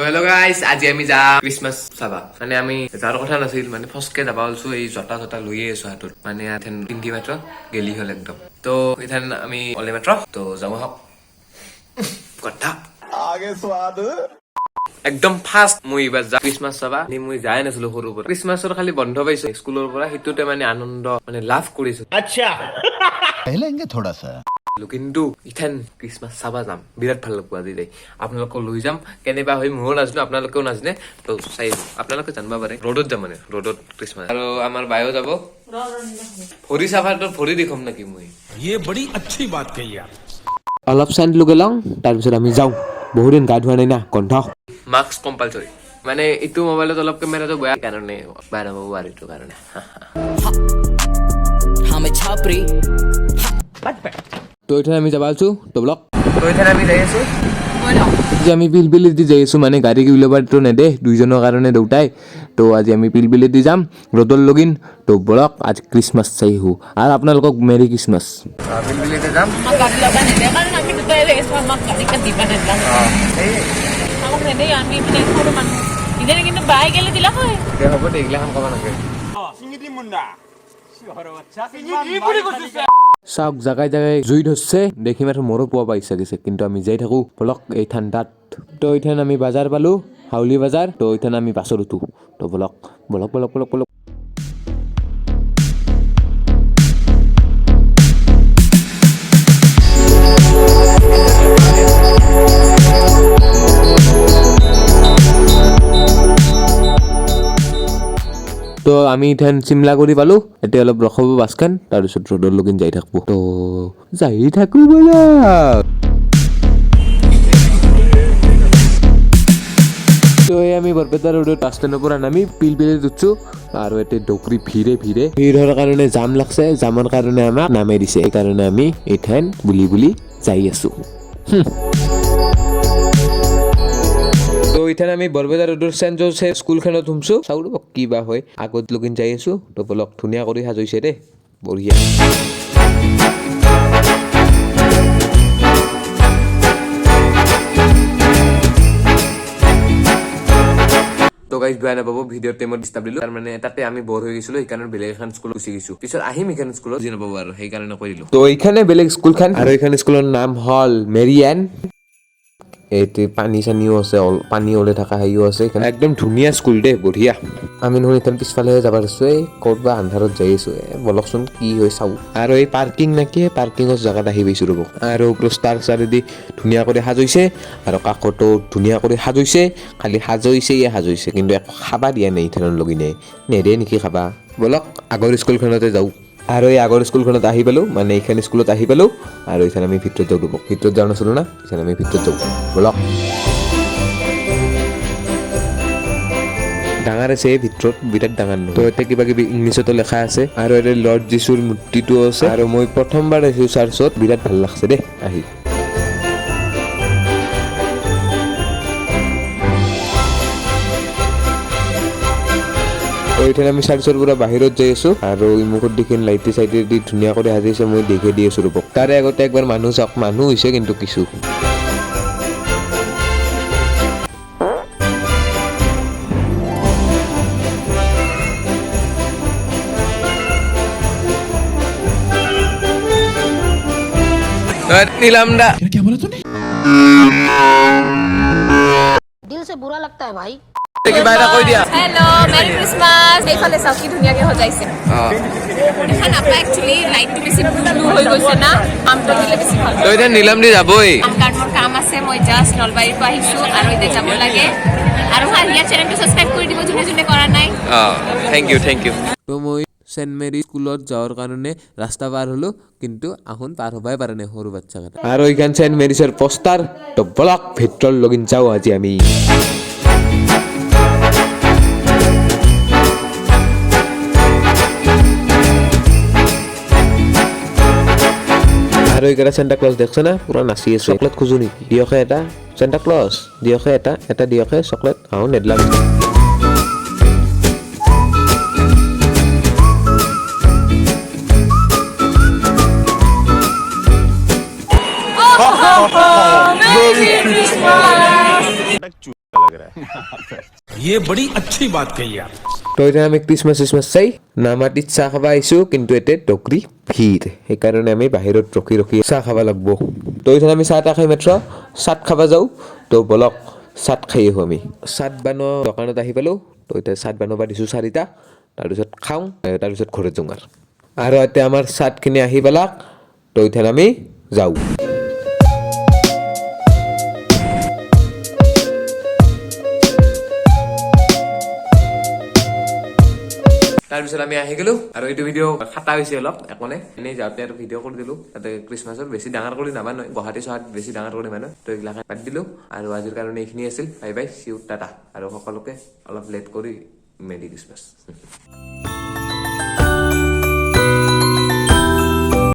Hello' guys, আজি আমি যাম ক্ৰিছমাছ চাবা। মানে আমি যাৰ কথা নাছিল, মানে ফচকে যাবা ওলছো। এই জোতা লৈয়ে আছো হাতত, মানে পিন্ধি মাত্ৰ গেলি হ'ল একদম। তো ইথান আমি অলে মাত্ৰ তো যাব হওক কথা আগে স্বাদ একদম ফাৰ্ষ্ট মই এইবাৰ যাম ক্ৰিছমাছ চাবা। মই যাই নাছিলো সৰুৰ পৰা। ক্ৰিছমাছৰ খালি বন্ধ পাইছো স্কুলৰ পৰা, সেইটোতে মানে আনন্দ মানে লাভ কৰিছো। আচ্ছা থোড়া সা কিন্তু ইথান ক্ৰিছমাছ চাবা যাম, বিৰাট ভাল লাগব আজি যাই। আপোনালোকক লৈ যাম, কেনেবা হয় ময়ো নাজানো, আপোনালোকেও নাজানে। তো চাই আপোনালোকে জানিব পাৰে। ৰ'দত যাম, মানে ৰ'দত ক্ৰিছমাছ। আৰু আমাৰ বায়ো যাব। ভৰি চাফাটো ভৰি দেখুৱাম নেকি মই? বড়ি আচ্ছি বাত কহি। অলপ চেণ্ট লগে লওঁ, তাৰপিছত আমি যাওঁ। বহুত দিন গা ধোৱা নাই না, গন্ধ। Mask compulsory. মানে এইটো মোবাইলত অলপ কেমেৰাটো বেয়া কাৰণে বেয়া নাপাব আৰু এইটো কাৰণে। তো এখানে আমি যাবা আছো তো ব্লক। তো এখানে আমি যাই আছো, আজি আমি পিলপিলিত যাই আছো। মানে গাড়ী উলিয়াবতো নেদে দুইজনৰ কাৰণে দেউতাই। তো আজি আমি পিলপিলিত যাম ৰ'দৰ লগিন। তো ব্লক আজি ক্ৰিছমাছ চাই আহো, আৰু আপোনালোকক মেৰি ক্ৰিছমাছ। পিলপিলিতে যাম। হ'ব দে, এইগিলাখান ক'ব নালাগে। চাওক জাগাই জাগাই জুই ধৰছে, দেখি মাথো মোৰো পোৱা পাইছা গৈছে। কিন্তু আমি যাই থাকো বলক এই ঠাণ্ডাত। তো এইথান আমি বাজাৰ পালো, হাউলি বাজাৰ। তো এইথান আমি বাছত উঠো। তো বলক বলক বলক বলক বলক। তো আমি ইথান চিমলাগুৰি পালো। এতিয়া অলপ ৰখাব বাছখন, তাৰপিছত ৰ'দৰ লগিন যাই থাকবো। তো যাই থাকো বলা। তো আমি বৰপেটা ৰোডত বাছ ষ্টেণ্ডৰ পৰা নামি পিলপিলিত উঠছো। আৰু এতিয়া ডকৰি ভিৰ হোৱাৰ কাৰণে জাম লাগছে। জামৰ কাৰণে আমাক নামাই দিছে, সেইকাৰণে আমি ইথান বুলি যাই আছো। তো ইথান আমি বৰপেটা ৰোডৰ চেণ্ট জোচেফ স্কুলখনত সোমছো। চাওঁ ৰ'ব কিবা হয়, আগত লগিন যাই আছো। তো বলক ধুনীয়া কৰি সাজৈছে দেই, বঢ়িয়া। তো গাইজ বেয়া নাপাব, ভিডিঅ'ৰ টাইমত ডিষ্টাৰ্ব দিলো। তাৰমানে তাতে আমি বৰ হৈ গৈছিলো, সেইকাৰণে বেলেগ এখন স্কুলত গুচি গৈছো। পিছত আহিম এইখন স্কুলত, বুজি নাপাব আৰু সেইকাৰণে কৈ দিলো। তো এইখানে বেলেগ স্কুলখন, আৰু এইখন স্কুলৰ নাম হ'ল মেৰি এন। এইটো পানী চানীও আছে, পানী ওলাই থকা হেৰিও আছে। একদম ধুনীয়া স্কুল দেই, বঢ়িয়া। আমি নহয় এতিয়া পিছফালেহে যাব আছো। এই ক'ৰবা আন্ধাৰত যাই আছো, বলকচোন কি হয় চাওঁ। আৰু এই পাৰ্কিং নাকি, পাৰ্কিঙৰ জেগাত আহি পাইছো ৰ'ব। আৰু ষ্টাৰ চাৰেদি ধুনীয়া কৰি সাজৈছে, আৰু কাষতো ধুনীয়া কৰি সাজৈছে। খালি সাজৈছে, কিন্তু একো খাবা দিয়া নাই ইথানৰ লগিনে। নেদে নেকি খাবা। বলক আগৰ স্কুলখনতে যাওঁ। আৰু এই আগৰ স্কুলখনত আহি পালো, মানে এইখন স্কুলত আহি পালো। আৰু এইখানে আমি ভিতৰত যাওঁ ৰ'ব। ভিতৰত যাওঁ নাছিলো না, এইখানে আমি ভিতৰত যাওঁ বলক। ডাঙৰ আছে এই ভিতৰত, বিৰাট ডাঙৰ নহয়। তো এতিয়া কিবা কিবি ইংলিছতো লেখা আছে। আৰু এতিয়া লৰ্ড যীশুৰ মূৰ্তিটো আছে। আৰু মই প্ৰথমবাৰ আহিছো চাৰ্চত, বিৰাট ভাল লাগছে দেই আহি। এইখানে আমি চাৰ্চৰ পৰা বাহিৰত যাই আছো। আৰু মুখত দেখি লাইটে চাইটে দি ধুনীয়া কৰি সাজিছে, মই দেখি দি আছো ৰ'ব। তাৰে আগতে একবাৰ মানুহ চাওক, মানুহ হৈছে কিন্তু কিছু। नीलमदा क्या बोला तूने? दिल से बुरा लगता है भाई। কিবা এটা কৈ দিয়া। হেল্ল' মেৰি ক্ৰিছমাছ। এইফালে চাওক কি ধুনীয়াকৈ সজাইছে। দেখা নাপায় একচুৱেলি, লাইটটো বেছি ব্লু হৈ গৈছে না, কামটো দিলে বেছি ভাল। তো এতিয়া নীলম দি যাবই। কাৰণ মোৰ কাম আছে, মই জাষ্ট নলবাৰীৰ পৰা আহিছোঁ আৰু এতিয়া যাব লাগে। আৰু ইয়াৰ চেনেলটো ছাবস্ক্ৰাইব কৰি দিব যোনে যোনে কৰা নাই। Thank you. তো মই চেণ্ট মেৰী স্কুলত যাওয়াৰ কাৰণে ৰাস্তা পাৰ হলো, কিন্তু আহুন পাৰ হবাই পাৰা নাই সৰু বাচ্চা কেইটা। আৰু এইখান চেণ্ট মেৰিছৰ পোষ্টাৰ। তো বলক ভিতৰ লগিন যাওঁ আজি আমি। আৰু এইকেইটা চেণ্টা ক্লজ দেখছে না, পুৰা নাচি আছে। চকলেট খোজো নেকি? দিয়কে এটা চেণ্টা ক্লজ, দিয়কে এটা দিয়কে চকলেট। আহো নেদলাম। लग रहा है। ये बड़ी अच्छी बात कही आप। তো এতিয়া আমি খ্ৰীষ্টমাছ চাই নামাতিত চাহ খাব আহিছোঁ কিন্তু এতিয়া টকৰি ভিৰ সেইকাৰণে আমি বাহিৰত ৰখি ৰখি চাহ খাব লাগিব তো এতিয়া আমি চাহ এটা খাই মাত্ৰ চাট খাব যাওঁ তো বলক চাট খাই আহোঁ আমি চাট বানোৱা দোকানত আহি পালোঁ তো এতিয়া চাট বনাব দিছোঁ 4টা তাৰপিছত খাওঁ তাৰপিছত ঘৰত যাওঁ আৰু এতিয়া আমাৰ চাটখিনি আহি পেলাক তো এতিয়া আমি যাওঁ তাৰপিছত আমি আহি গলো আৰু এইটো ভিডিঅ' খাটা হৈছে অলপ একনে এনেই যাওঁতে আৰু ভিডিঅ' কৰি দিলোঁ তাতে খ্ৰীষ্টমাছৰ বেছি ডাঙৰ কৰি নামানোঁ গুৱাহাটী চহাত বেছি ডাঙৰ কৰি মানুহ তো এইবিলাক বাদ দিলোঁ আৰু আজিৰ কাৰণে এইখিনি আছিল বাই বাই চিউ টাটা আৰু সকলোকে অলপ লেট কৰি মেৰি খ্ৰীষ্টমাছ